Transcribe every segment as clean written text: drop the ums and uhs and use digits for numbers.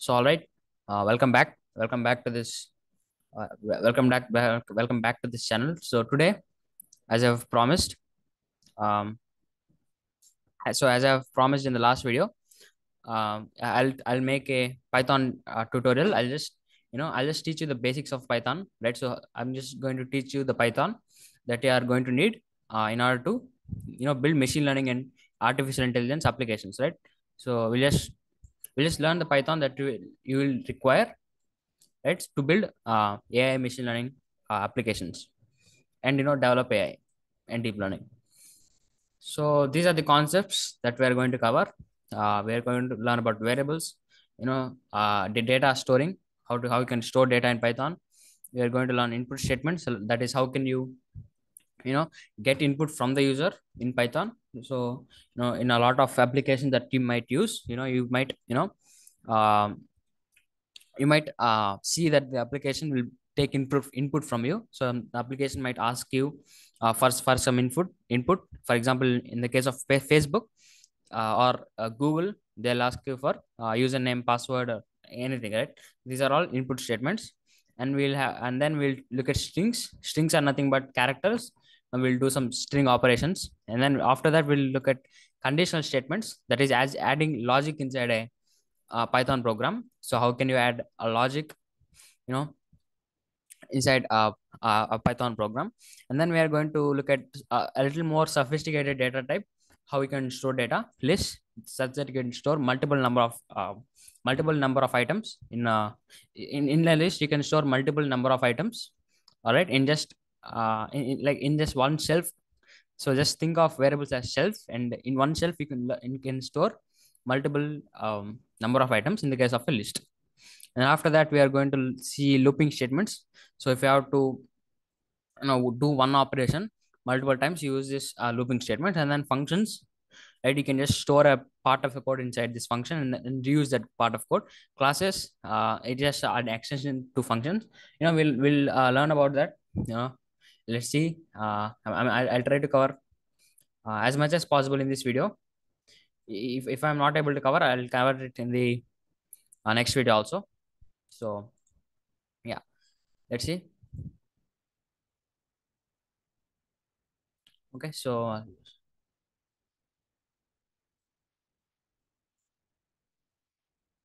So, all right, welcome back. Welcome back to this. Welcome back to this channel. So today, as I've promised, um, as I've promised in the last video, I'll make a Python tutorial. I'll just teach you the basics of Python, right? So I'm just going to teach you the Python that you are going to need in order to build machine learning and artificial intelligence applications, right? So we'll just learn the Python that you will require, right, to build AI machine learning applications and develop AI and deep learning. So these are the concepts that we are going to cover. We are going to learn about variables, the data storing, how you can store data in Python. We are going to learn input statements. So that is how can you know get input from the user in Python. So in a lot of applications that you might use, um, you might see that the application will take input from you. So the application might ask you for some input. For example, in the case of Facebook or Google, they'll ask you for username, password, or anything, right? These are all input statements. And then we'll look at strings are nothing but characters, and we'll do some string operations. And then after that, we'll look at conditional statements, that is as adding logic inside a Python program. So how can you add a logic, you know, inside a Python program? And then we are going to look at a little more sophisticated data type, how we can store data list such that you can store multiple number of items in the list. You can store multiple number of items, all right, in just like in just one shelf. So just think of variables as shelf, and in one shelf you can store multiple number of items in the case of a list. And after that, we are going to see looping statements. So if you have to do one operation multiple times, you use this looping statement. And then functions, right? You can just store a part of a code inside this function and reuse that part of code. Classes, it just an extension to functions. We'll learn about that. Let's see. I'll try to cover as much as possible in this video. If I'm not able to cover, I'll cover it in the next video also. So yeah, let's see. Okay, so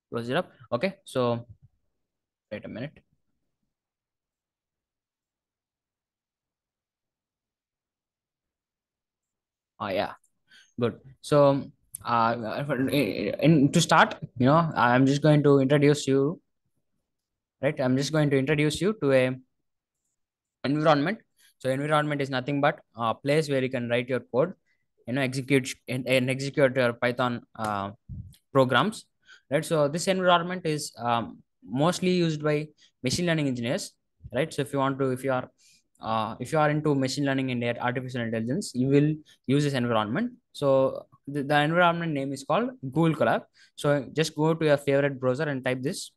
close it up. Okay, so wait a minute. Oh yeah, good. So to start, I'm just going to introduce you, right? I'm just going to introduce you to a environment. So environment is nothing but a place where you can write your code, and execute your Python programs, right? So this environment is mostly used by machine learning engineers, right? So if you are into machine learning and artificial intelligence, you will use this environment. So the environment name is called Google Colab. So just go to your favorite browser and type this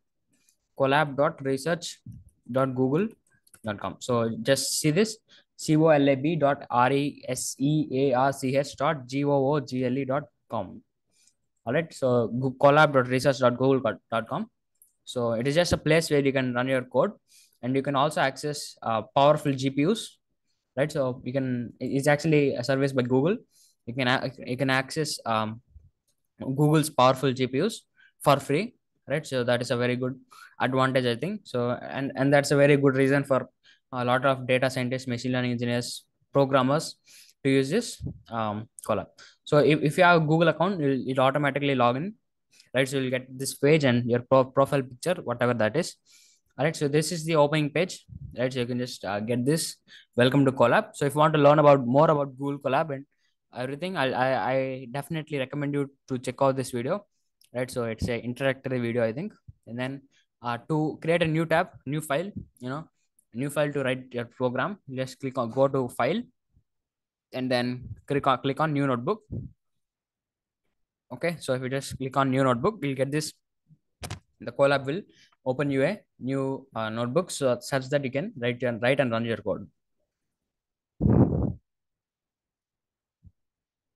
collab.research.google.com. So just see this colab.research.google.com. All right. So collab.research.google.com. So it is just a place where you can run your code, and you can also access powerful GPUs, right? So it's actually a service by Google. You can access Google's powerful GPUs for free, right? So that is a very good advantage, I think. So and that's a very good reason for a lot of data scientists, machine learning engineers, programmers to use this column. So if you have a Google account, it'll automatically log in, right? So you'll get this page and your profile picture, whatever that is. All right, so this is the opening page, right? So you can just get this. Welcome to Colab. So if you want to learn about more about Google Colab and everything, I definitely recommend you to check out this video, right? So it's a introductory video, I think. And then to create a new tab, new file to write your program, just go to file, and then click on new notebook. Okay, so if you just click on new notebook, you'll get this. The Colab will open you a new notebook, so such that you can write and run your code.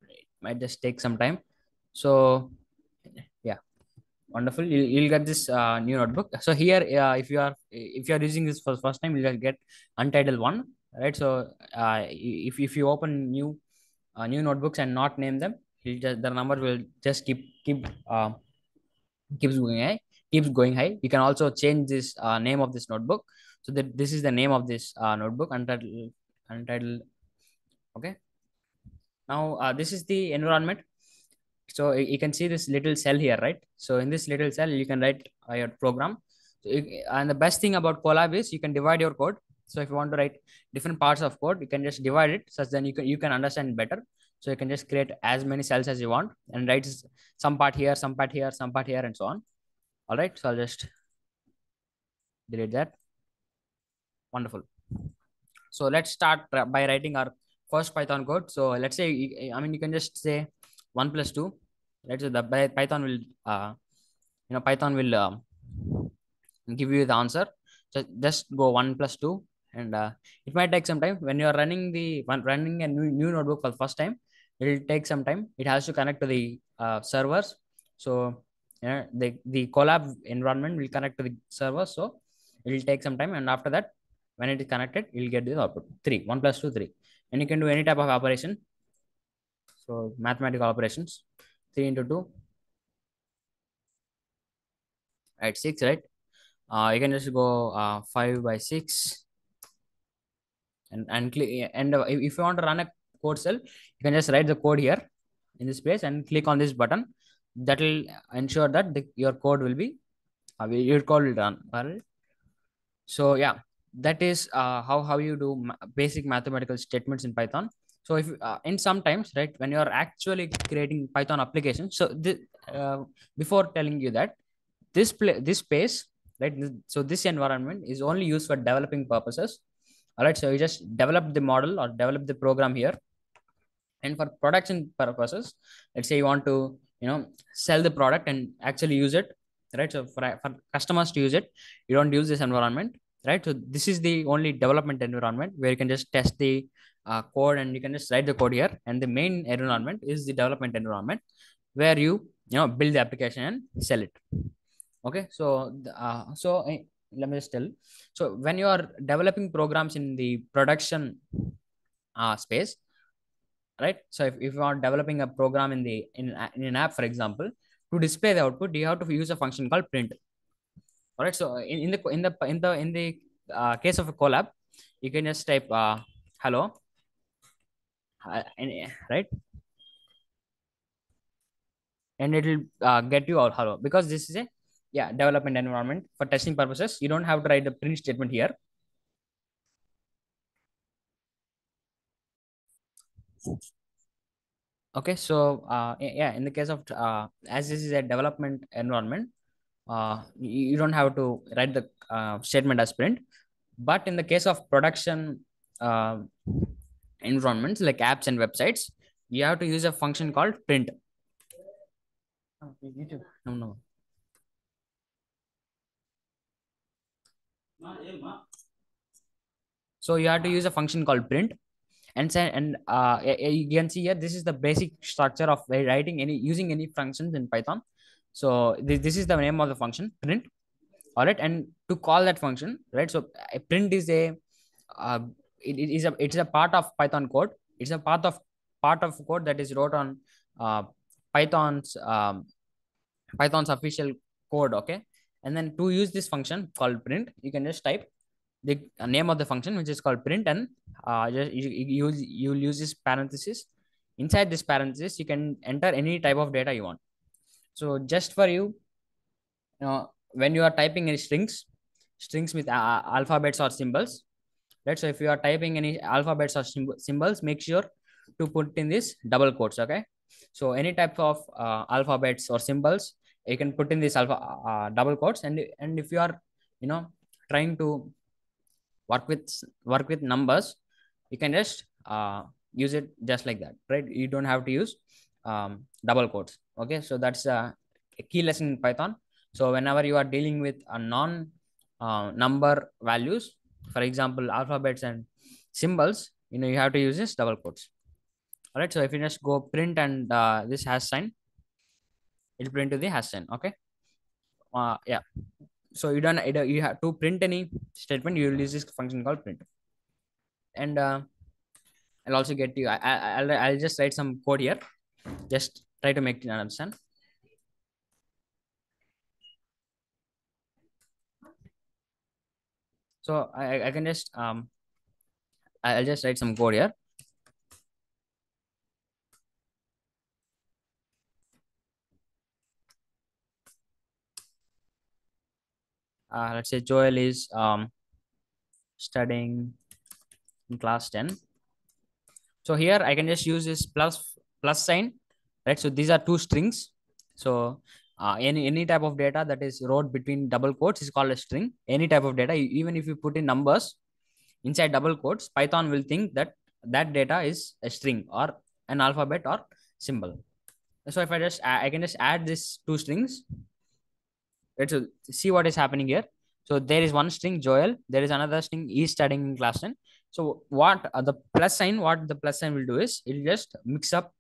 It might just take some time. So yeah, Wonderful. You'll get this new notebook. So here, if you are using this for the first time, you'll get untitled one, right? So if you open new notebooks and not name them, the number will just keeps going high, keeps going high. You can also change this name of this notebook. So that this is the name of this notebook, untitled. Okay. Now this is the environment. So you can see this little cell here, right? So in this little cell you can write your program. And the best thing about Colab is you can divide your code. So if you want to write different parts of code, you can just divide it, such then you can understand it better. So you can just create as many cells as you want and write some part here, some part here, some part here, and so on. All right, so I'll just delete that. Wonderful. So let's start by writing our first Python code. So let's say, I mean, you can just say 1 plus 2. Let's say the Python will, Python will give you the answer. So just go 1 plus 2, and it might take some time when you are running a new notebook for the first time. It will take some time. It has to connect to the servers. So yeah, the Colab environment will connect to the server. So it will take some time, and after that, when it is connected, you'll get the output 3. 1 plus 2, 3, and you can do any type of operation. So mathematical operations, 3 into 2, right? 6, right? You can just go 5 by 6, and click. And if you want to run a code cell, you can just write the code here in this place and click on this button. That will ensure that your code will be your code will run. All right. So yeah, that is how you do basic mathematical statements in Python. So if in sometimes, right, when you are actually creating Python applications, so before telling you that this space, right, so this environment is only used for developing purposes. All right, so you just develop the model or develop the program here, and for production purposes, let's say you want to sell the product and actually use it, right? So for customers to use it, you don't use this environment, right? So this is the only development environment where you can just test the code, and you can just write the code here. And the main environment is the development environment where you build the application and sell it. Okay, so let me just tell. So when you are developing programs in the production space, right? So if you are developing a program in an app, for example, to display the output, you have to use a function called print. All right, so in the case of a collab, you can just type hello, right, and it will get you out hello, because this is a development environment. For testing purposes, you don't have to write the print statement here. Okay, so in the case of as this is a development environment, you don't have to write the statement as print. But in the case of production uh, environments like apps and websites, you have to use a function called print. Oh, YouTube. No. So you have to use a function called print, and you can see here this is the basic structure of writing any using any functions in Python. So this is the name of the function, print. All right, and to call that function, right? So a print is uh, it's a part of Python code. It's a part of code that is wrote on uh, Python's Python's official code. Okay, and then to use this function called print, you can just type the name of the function, which is called print, and you'll use this parenthesis. Inside this parenthesis, you can enter any type of data you want. So just for when you are typing any strings with alphabets or symbols, right? So if you are typing any alphabets or symbols, make sure to put in this double quotes. Okay, so any type of alphabets or symbols, you can put in this double quotes. And if you are trying to work with numbers, you can just use it just like that, right? You don't have to use double quotes. Okay, so that's a key lesson in Python. So whenever you are dealing with a non number values, for example alphabets and symbols, you have to use this double quotes. All right, so if you just go print and this hash sign, it'll print to the hash sign. Okay, Yeah. So you have to print any statement, you will use this function called print. And I'll also get you. I'll just write some code here. Just try to make it understand. So I can just I'll just write some code here. Let's say Joel is studying in class 10. So here I can just use this plus sign, right? So these are two strings. So any type of data that is wrote between double quotes is called a string. Any type of data, even if you put in numbers inside double quotes, Python will think that that data is a string or an alphabet or symbol. So if I can just add these two strings. Let's see what is happening here. So there is one string Joel, there is another string is studying in class 10. So what the plus sign will do is it will just mix up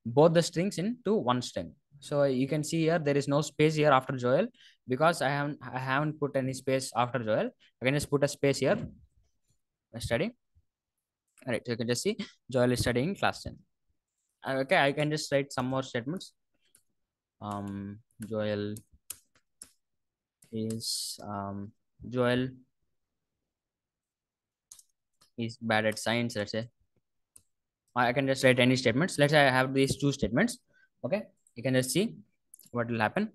both the strings into one string. So you can see here there is no space here after Joel, because I haven't put any space after Joel. I can just put a space here. Study. All right, so you can just see Joel is studying class 10. Okay, I can just write some more statements. Joel is Joel is bad at science, let's say. I can just write any statements. Let's say I have these two statements. Okay, you can just see what will happen.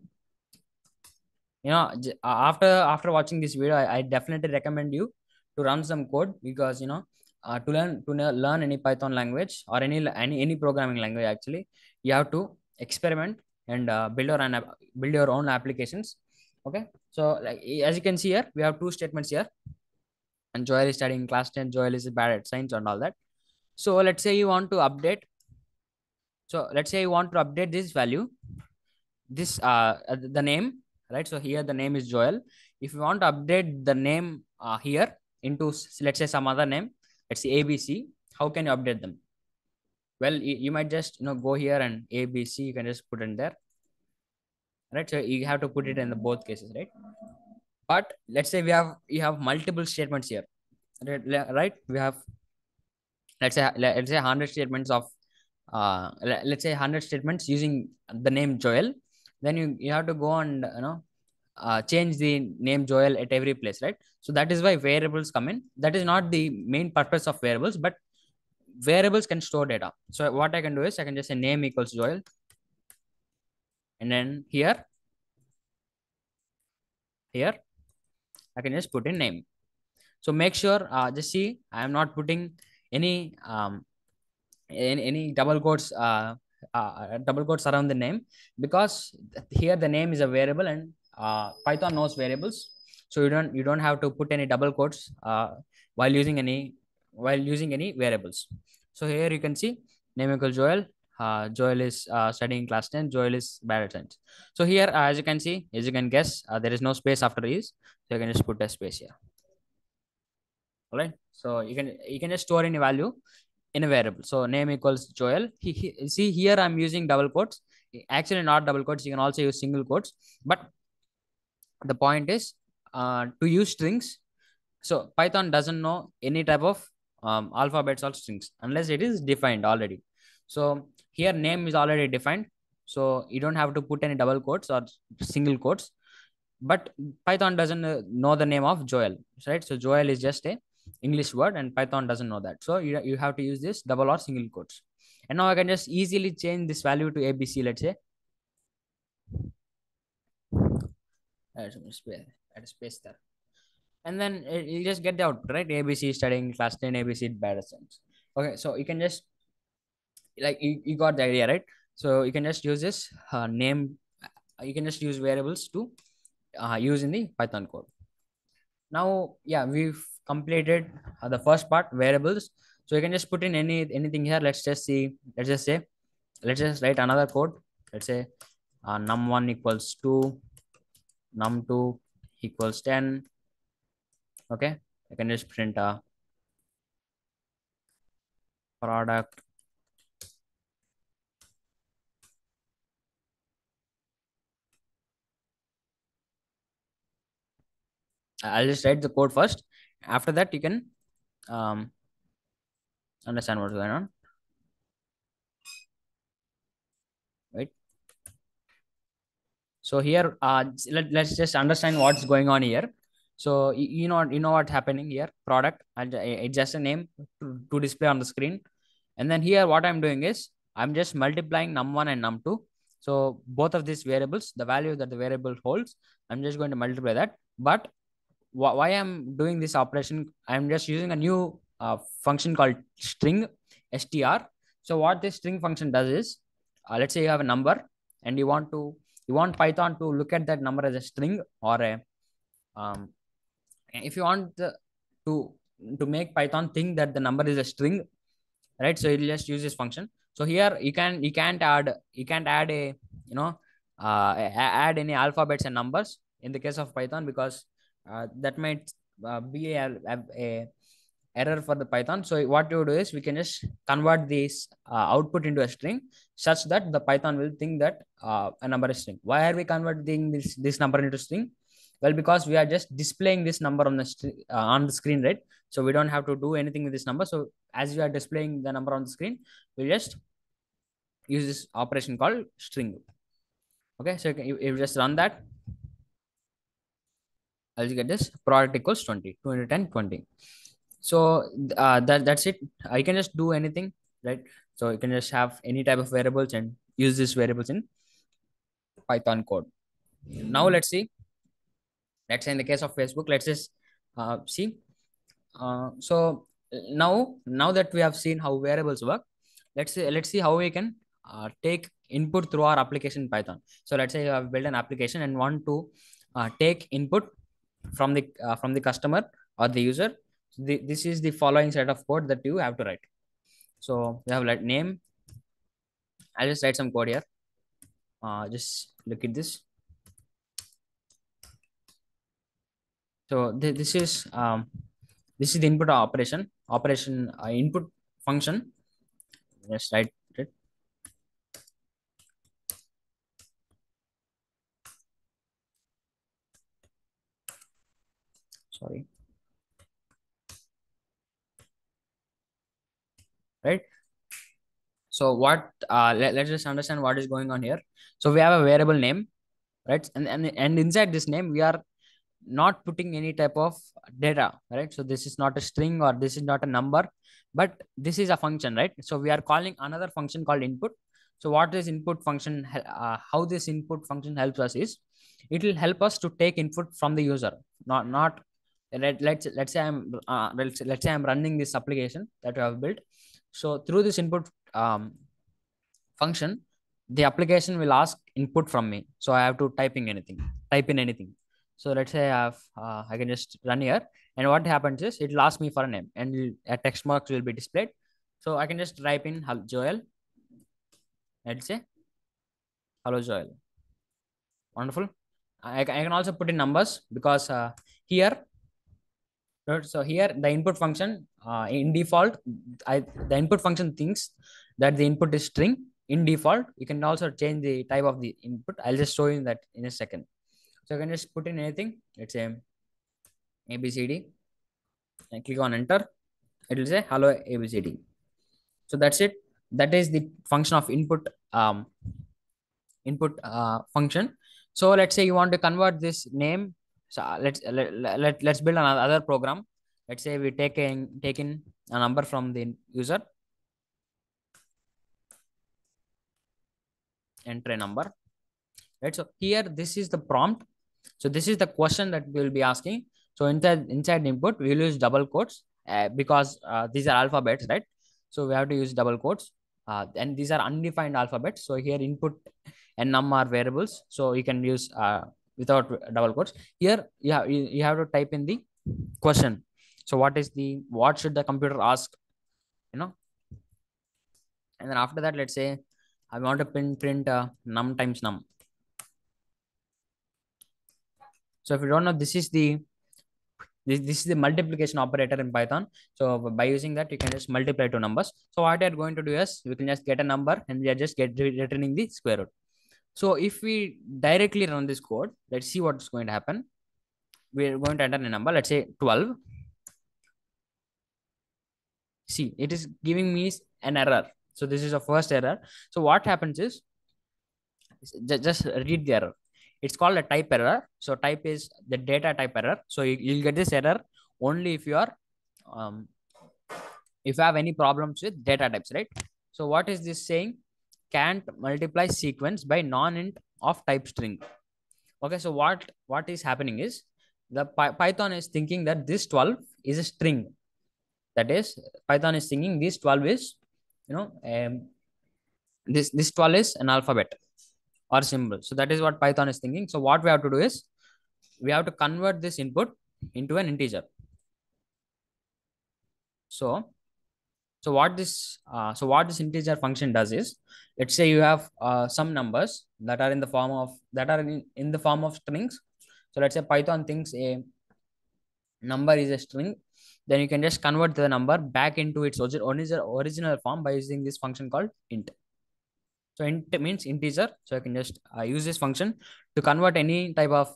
After watching this video, I definitely recommend you to run some code, because to learn any Python language or any programming language, actually you have to experiment and build your own applications. Okay, so like as you can see here, we have two statements here, and Joel is studying class 10. Joel is bad at science and all that. So let's say you want to update. So let's say you want to update this value, this the name, right? So here the name is Joel. If you want to update the name here into let's say some other name, let's say ABC, how can you update them? Well, you might just go here and ABC, you can just put in there, right? So you have to put it in the both cases, right? But let's say you have multiple statements here, right? We have, let's say 100 statements of let's say 100 statements using the name Joel. Then you have to go and change the name Joel at every place, right? So that is why variables come in. That is not the main purpose of variables, but variables can store data. So what I can do is I can just say name equals Joel, and then here I can just put in name. So make sure, just see, I am not putting any any double quotes around the name, because here the name is a variable, and Python knows variables. So you don't have to put any double quotes while using any variables. So here you can see name equals Joel. Joel is studying class 10. Joel is bad at science. So here, as you can see, as you can guess, there is no space after is. So you can just put a space here. All right. So you can just store any value in a variable. So name equals Joel. See here I'm using double quotes. Actually, not double quotes. You can also use single quotes. But the point is to use strings. So Python doesn't know any type of alphabets or strings unless it is defined already. So here name is already defined. So you don't have to put any double quotes or single quotes. But Python doesn't know the name of Joel, right? So Joel is just a English word, and Python doesn't know that. So you have to use this double or single quotes. And now I can just easily change this value to ABC, let's say. Add a space there. And then you just get out, right? ABC studying class 10, ABC bad sense. Okay, so you can just, like, you got the idea, right? So you can just use this name. You can just use variables to use in the Python code. Now, yeah, we've completed the first part, variables. So you can just put in anything here. Let's just write another code. Let's say num1 equals 2, num2 equals 10. Okay, I can just print a product. I'll just write the code first. After that, you can um, understand what's going on, right? So here, let's just understand what's going on here. So you know what's happening here. Product, it's just a name to display on the screen. And then here, what I'm doing is I'm just multiplying num1 and num2. So both of these variables, the value that the variable holds, I'm just going to multiply that. But why I'm doing this operation, I'm just using a new function called string str. So what this string function does is, let's say you have a number and you want Python to look at that number as a string or a um, if you want to to make Python think that the number is a string, right? So you'll just use this function. So here you can't add a you know add any alphabets and numbers in the case of Python, because that might be a error for the Python. So what you do is we can just convert this output into a string such that the Python will think that a number is string. Why are we converting this number into string? Well, because we are just displaying this number on the screen, right? So we don't have to do anything with this number. So as we are displaying the number on the screen, we just use this operation called string. Okay, so you just run that. I'll get this product equals 20, 20, 10, 20. So that's it. I can just do anything, right? So you can just have any type of variables and use these variables in Python code. Now let's say in the case of Facebook, let's just see. So now that we have seen how variables work, let's see how we can take input through our application in Python. So let's say you have built an application and want to take input from the customer or the user. This is the following set of code that you have to write. So we have like name. I'll just write some code here. Just look at this. So this is the input operation input function. Just write it. Sorry. Right. So let's just understand what is going on here. So we have a variable name, right? And inside this name we are not putting any type of data, right? So this is not a string or this is not a number, but this is a function, right? So we are calling another function called input. So what is input function? How this input function helps us is, it will help us to take input from the user, not let's say let's say I'm running this application that I have built. So through this input function, the application will ask input from me. So I have to type in anything. So let's say I can just run here, and what happens is it will ask me for a name, and a text box will be displayed. So I can just type in Joel. Let's say hello Joel. Wonderful. I can also put in numbers, because here, right, so here the input function in default, the input function thinks that the input is string. In default, you can also change the type of the input. I'll just show you that in a second. So you can just put in anything. Let's say ABCD and click on enter. It will say hello ABCD. So that's it. That is the function of input function. So let's say you want to convert this name. So let's build another program. Let's say we take in a number from the user, enter a number, right? So here this is the prompt. So this is the question that we will be asking. So inside input we will use double quotes because these are alphabets, right? So we have to use double quotes, and these are undefined alphabets. So here input and num are variables, so you can use without double quotes. Here you have to type in the question. So what should the computer ask, you know? And then after that, let's say I want to print num times num. So if you don't know, this is the multiplication operator in Python. So by using that, you can just multiply two numbers. So what we are going to do is we can just get a number and we are just returning the square root. So if we directly run this code, let's see what's going to happen. we're going to enter a number, let's say 12. See, it is giving me an error. So this is a first error. So what happens is, just read the error. It's called a type error. So type is the data type error. So you'll get this error only if you are um, if you have any problems with data types, right? So what is this saying? Can't multiply sequence by non-int of type string. Okay, so what is happening is, the Python is thinking that this 12 is a string. That is, Python is thinking this 12 is, you know, this 12 is an alphabet or symbol. So that is what Python is thinking. So what we have to do is, we have to convert this input into an integer. So what this integer function does is, let's say you have some numbers that are in the form of, in the form of strings. So let's say Python thinks a number is a string, then you can just convert the number back into its original form by using this function called int. So int means integer. So I can just use this function to convert any type of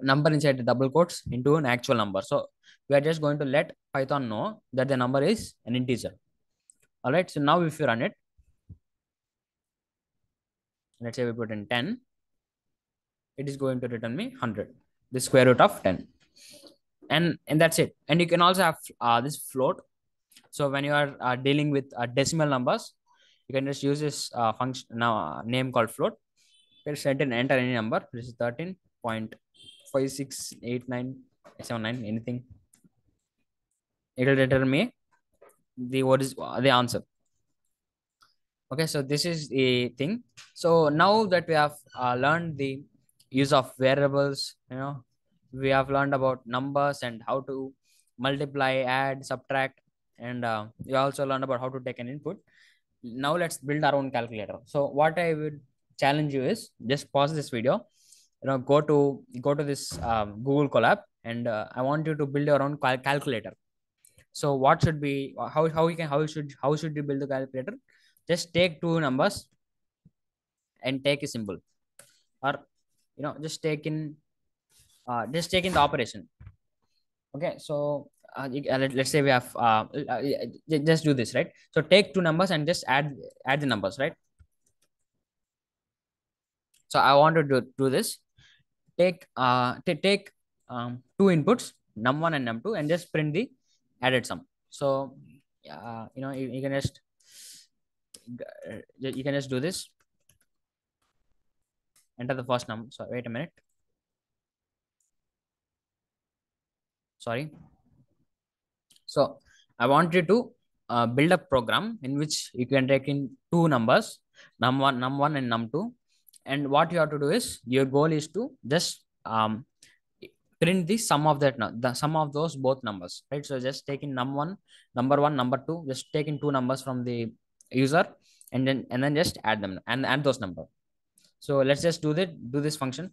number inside the double quotes into an actual number. So we are just going to let Python know that the number is an integer. All right. So now if you run it, let's say we put in 10, it is going to return me 100, the square root of 10. And that's it. And you can also have this float. So when you are dealing with decimal numbers, you can just use this function now name called float. You can set and enter any number. This is 13.568979, anything. It will return me the answer. Okay, so this is the thing. So now that we have learned the use of variables, we have learned about numbers and how to multiply, add, subtract, and we also learned about how to take an input. Now let's build our own calculator. So what I would challenge you is, just pause this video, go to this Google Colab, and I want you to build your own calculator. So what should be, how should you build the calculator? Just take two numbers and take a symbol, or just take in the operation. Okay, so let's say we have just do this, right? So take two numbers and just add the numbers, right? So I want to do this. Take two inputs, num1 and num2, and just print the added sum. So you can just do this. Enter the first number. So wait a minute. Sorry. So I want you to build a program in which you can take in two numbers, num1 and num2. And what you have to do is, your goal is to just print the sum of the sum of those both numbers, right? So just take in number one, number two, just take in two numbers from the user, and then just add them and add those numbers. So let's just do this function.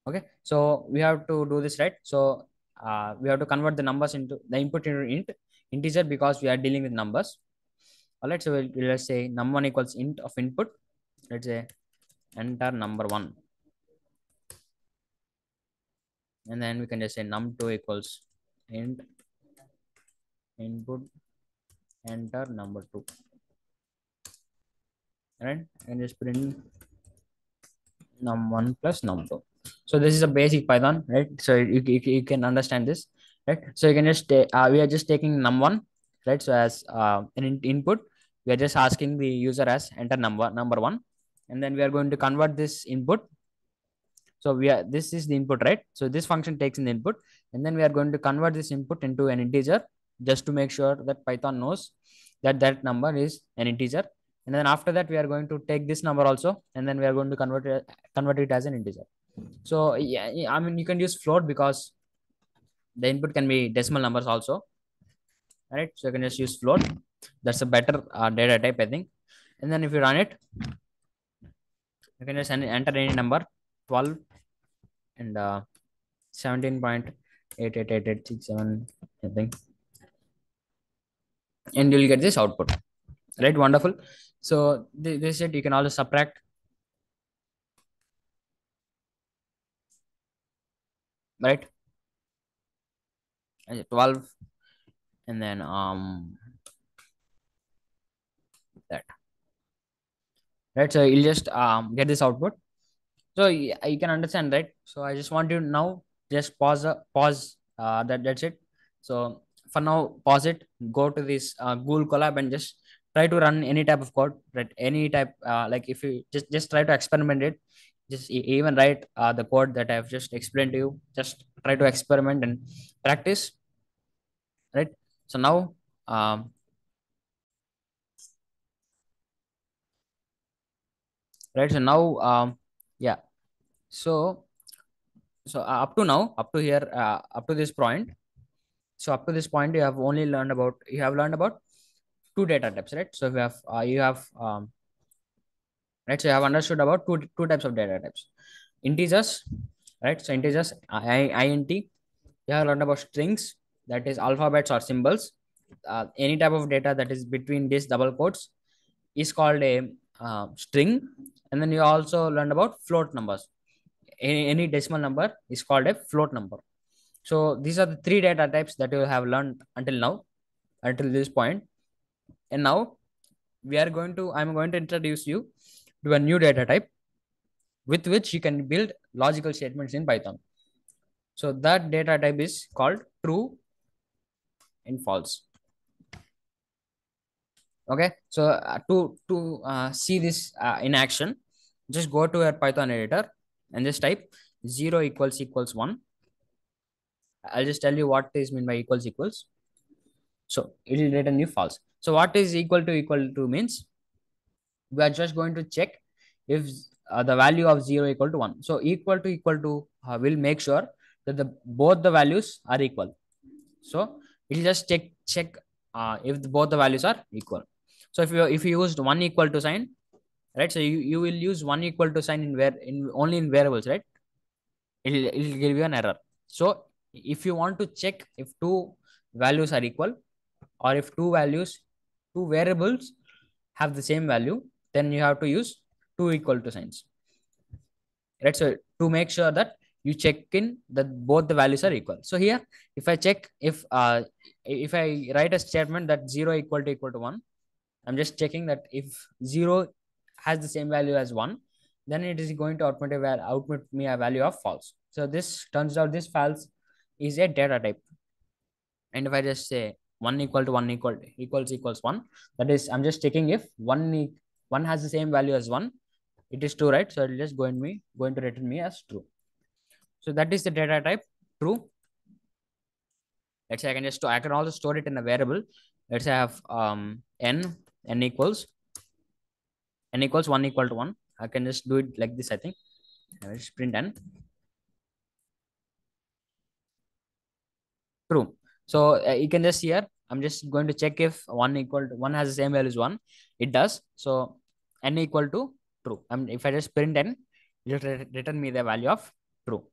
Okay, so we have to do this, right? So we have to convert the numbers into the input into integer, because we are dealing with numbers. All right, so let's say num1 equals int of input. Let's say enter number one, and then we can just say num2 equals int input, enter number two. Right, and just print num1 plus num2. So this is a basic Python, right? So you can understand this, right? So you can just we are just taking num1, right? So as an input, we are just asking the user as enter number one, and then we are going to convert this input. So this is the input, right? So this function takes in the input, and then we are going to convert this input into an integer, just to make sure that Python knows that that number is an integer. And then after that, we are going to take this number also, and then we are going to convert it as an integer. So yeah, I mean, you can use float because the input can be decimal numbers also. Right, so you can just use float. That's a better data type, I think. And then if you run it, you can just enter any number, 12 and 17.888867, I think, and you'll get this output. Right, wonderful. So this it, you can also subtract. right? And 12, and then that, right? So you'll just get this output. So you can understand, right? So I just want you now just pause that's it. So for now, pause it, go to this Google Colab and just try to run any type of code, right? Any type, like if you just try to experiment it, just even write the code that I've just explained to you. Just try to experiment and practice, right? So now, um, right? So now, yeah. So up to now, up to here, up to this point. So up to this point, you have learned about two data types, right? So you have right. So you have understood about two types of data types: integers, right? So integers, int. You have learned about strings, that is alphabets or symbols. Any type of data that is between these double quotes is called a string. And then you also learned about float numbers. Any decimal number is called a float number. So these are the three data types that you have learned until now, until this point. And now I'm going to introduce you to a new data type with which you can build logical statements in Python. So that data type is called true and false. Okay. So to see this in action, just go to your Python editor and just type 0 equals 1. I'll just tell you what is mean by equals. So it will return you false. So what is equal to means we are just going to check if the value of 0 equal to 1. So equal to will make sure that the both the values are equal. So it will just check if both the values are equal. So if you used one equal to sign, right? So you will use one equal to sign in where in only in variables, right? It'll give you an error. So if you want to check if two values are equal, or if two variables have the same value, then you have to use two equal to signs, right? So to make sure that you check in that both the values are equal. So here, if I check if I write a statement that 0 equal to 1, I'm just checking that if 0 has the same value as 1, then it is going to output me a value of false. So this turns out this false is a data type. And if I just say 1 equal to 1 equals 1, that is, I'm just checking if 1 has the same value as 1, it is true, right? So it will just going to return me as true. So that is the data type true. Let's say I can also store it in a variable. Let's say I have n equals 1 equal to 1. I can just do it like this. I think I will just print n true. So you can just here, I'm just going to check if 1 has the same value as 1. It does. So n equal to true. If I just print n, it will return me the value of true.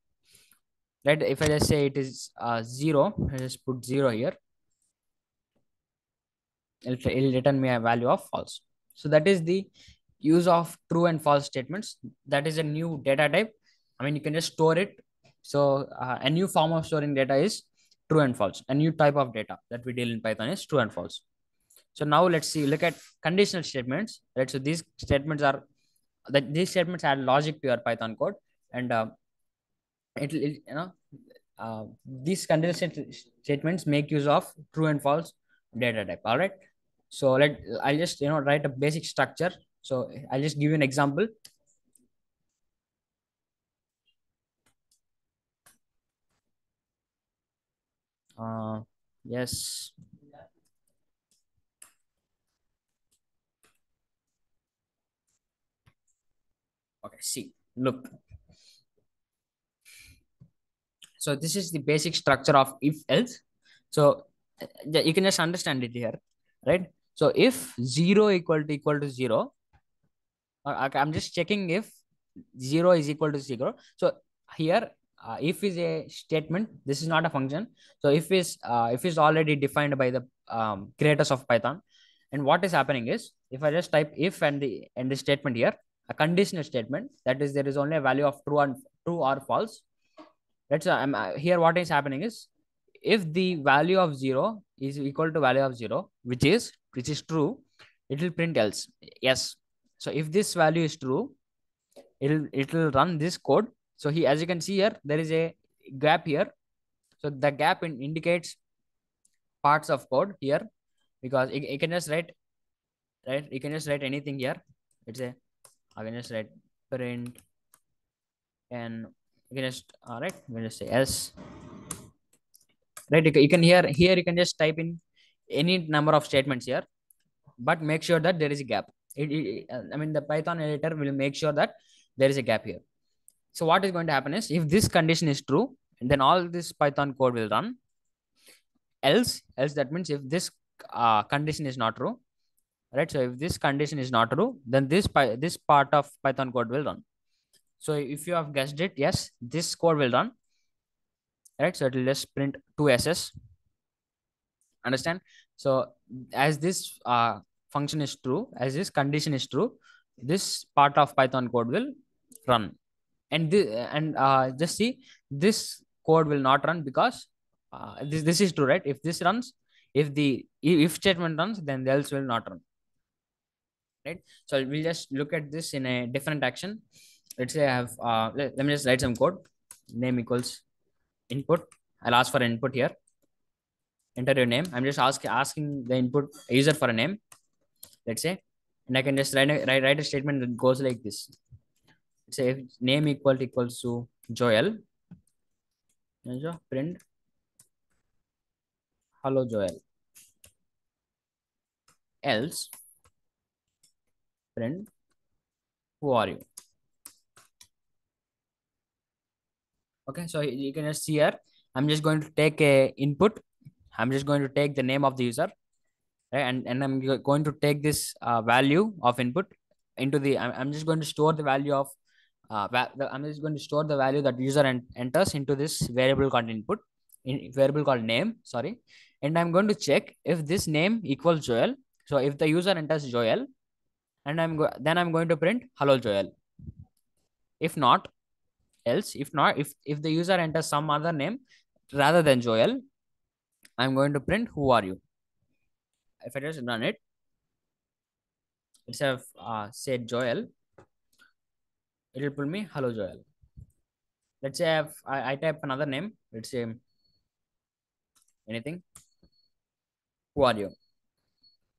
Right? If I just say it is 0, I just put 0 here. It'll return me a value of false. So that is the use of true and false statements. That is a new data type. I mean, you can just store it. So a new form of storing data is true and false. A new type of data that we deal in Python is true and false. So now look at conditional statements. Right. So these statements add logic to your Python code, and these conditional statements make use of true and false data type. All right. So I'll just write a basic structure. So I'll just give you an example. Yes. Okay. See, look. So this is the basic structure of if else. So you can just understand it here, right? So if 0 equal to 0, okay, I'm just checking if 0 is equal to 0. So here, if is a statement. This is not a function. So if is already defined by the creators of Python. And what is happening is, if I just type if and the statement here, a conditional statement, that is there is only a value of true or false, Right. So here what is happening is, if the value of 0 is equal to value of 0, which is true, it will print else. Yes. So if this value is true, it will run this code. So he, as you can see here, there is a gap here. So the gap indicates parts of code here, because you can just write, right, you can just write anything here. It's a, I can just write print, and you can just, right, you can just say else, right. You can here you can just type in any number of statements here, but make sure that there is a gap. I mean, the Python editor will make sure that there is a gap here. So what is going to happen is, if this condition is true, then all this Python code will run. Else that means, if this condition is not true, right. So if this condition is not true, then this part of Python code will run. So if you have guessed it, yes, this code will run, right. So it will just print two s's. Understand? So as this function is true, as this condition is true, this part of Python code will run. And just see, this code will not run, because this is true, right? If this runs, if statement runs, then the else will not run, right? So we'll just look at this in a different action. Let's say I have let me just write some code. Name equals input. I'll ask for input here. Enter your name. I'm just asking the input user for a name, let's say, and I can just write a statement that goes like this. Let's say if name equals to Joel, print hello Joel. Else print who are you. Okay, so you can just see here, I'm just going to take a input. I'm just going to take the name of the user, right? And I'm going to take this value of input into the, I'm just going to store the value of I'm just going to store the value that user enters into this variable called input, variable called name, sorry. And I'm going to check if this name equals Joel. So if the user enters Joel, and then I'm going to print hello Joel. If not, else, if the user enters some other name rather than Joel, I'm going to print who are you. If I just run it, instead of say Joel, it will pull me hello Joel. Let's say I type another name. Let's say anything. Who are you?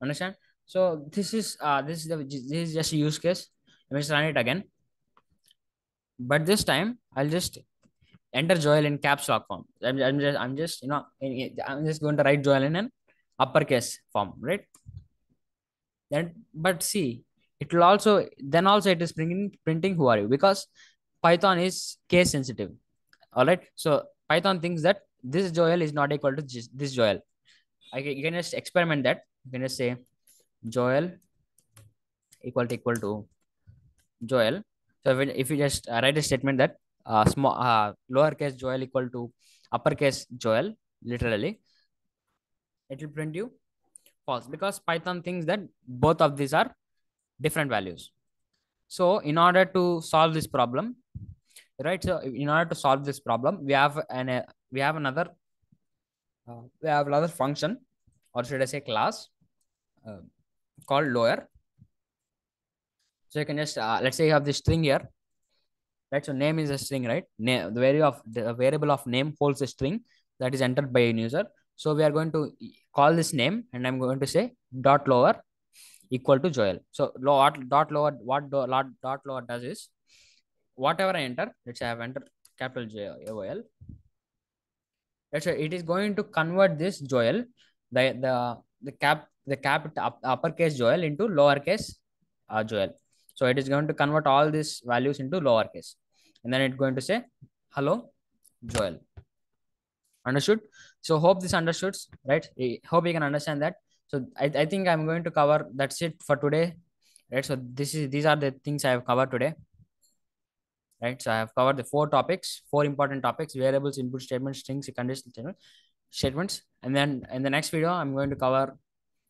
Understand? So this is just a use case. Let me just run it again. But this time I'll just enter Joel in caps lock form. I'm just going to write Joel in an uppercase form, right? Then, but see, it will also, then also it is printing who are you, because Python is case sensitive. All right. So Python thinks that this Joel is not equal to this Joel. You can just experiment that. You can just say Joel equal to Joel. So if you just write a statement that lowercase Joel equal to uppercase Joel, literally, it will print you false, because Python thinks that both of these are different values. So in order to solve this problem, right? So in order to solve this problem, we have another function, or should I say class, uh, called lower. So you can just let's say you have this string here, right? So name is a string, right? Name, the variable of name holds a string that is entered by a user. So we are going to call this name, and I'm going to say dot lower equal to Joel. So dot lower does is, whatever I enter, let's say I have entered capital Joel. Let's say it is going to convert this Joel, the uppercase Joel into lowercase Joel. So it is going to convert all these values into lowercase, and then it's going to say hello Joel. Understood? So hope this understood, right? I hope you can understand that. So I think I'm going to cover, that's it for today, right? So these are the things I have covered today, right? So I have covered the four important topics: variables, input statements, strings, conditional statements. And then in the next video, I'm going to cover,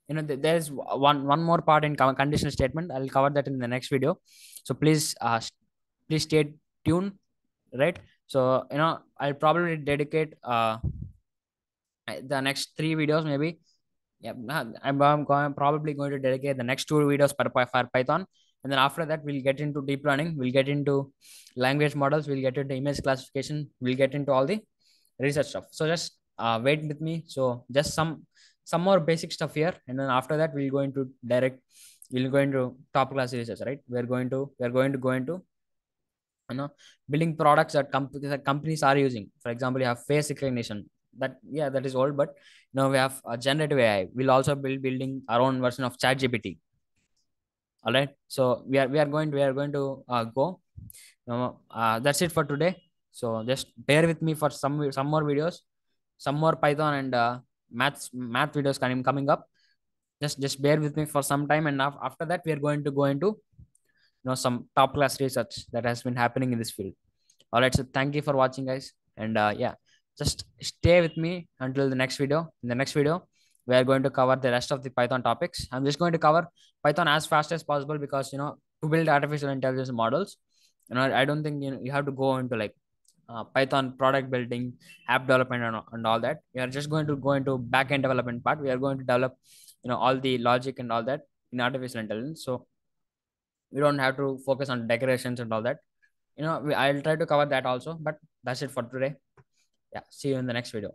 there's one more part in conditional statement. I'll cover that in the next video. So please stay tuned, right? So I'll probably dedicate the next 3 videos maybe. Yeah, probably going to dedicate the next 2 videos for Python, and then after that we'll get into deep learning, we'll get into language models, we'll get into image classification, we'll get into all the research stuff. So just wait with me. So just some more basic stuff here, and then after that we'll go into top class research, right? We're going to go into you know building products that companies are using. For example, you have face recognition. That, yeah, that is old, but we have generative AI. We'll also building our own version of chat gpt. All right, so we are going to go. That's it for today. So just bear with me for some more videos, some more Python and math videos coming up. Just bear with me for some time, and after that we are going to go into some top class research that has been happening in this field. All right, so thank you for watching, guys, and yeah, just stay with me until the next video. In the next video, we are going to cover the rest of the Python topics. I'm just going to cover Python as fast as possible because to build artificial intelligence models, I don't think you have to go into like Python product building, app development, and all that. We are just going to go into backend development part. We are going to develop all the logic and all that in artificial intelligence. So we don't have to focus on decorations and all that. I'll try to cover that also, but that's it for today. Yeah, see you in the next video.